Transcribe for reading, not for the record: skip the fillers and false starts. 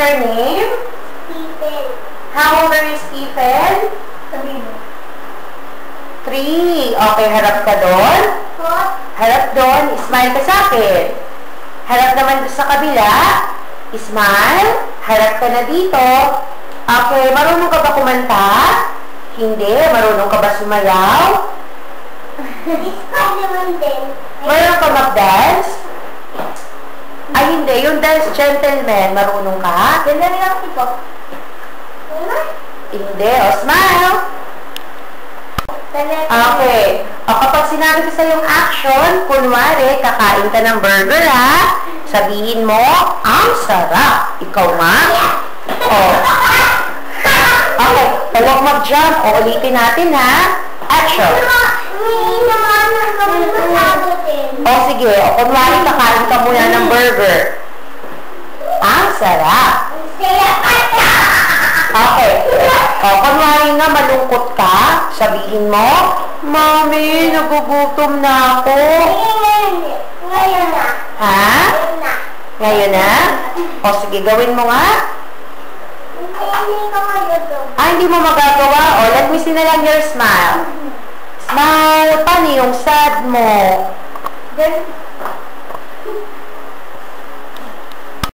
your name? Stephen. How old are you, Stephen? 3. 3. Okay, harap ka doon. Harap doon. Smile ka sa akin. Harap naman doon sa kabila. Smile. Harap ka na dito. Okay, marunong ka ba kumanta? Hindi. Marunong ka ba sumayaw? Naman din. Marunong ka mag-dance? Ay, hindi. Yung dance gentleman, marunong ka? Ganda rin ako ito. Hindi. O, smile. Okay. O, kapag sinabi ko sa yung action, kunwari, kakain ka ng burger, ha? Sabihin mo, ang sarap. Ikaw, ma? O. Okay. Huwag mag-jump. O, ulitin natin, ha? Action. O, sige. O, kunwari, kakain ka muna ng burger. Ang sarap. Okay. O, kunwari nga malungkot ka, sabihin mo, Mami, nagugutom na ako. Ngayon na. Ha? Ngayon na? O, sige, gawin mo nga. Hindi ko magagawa. Hindi mo magagawa. O, let me see na lang your smile. Smile. Paano yung sad mo?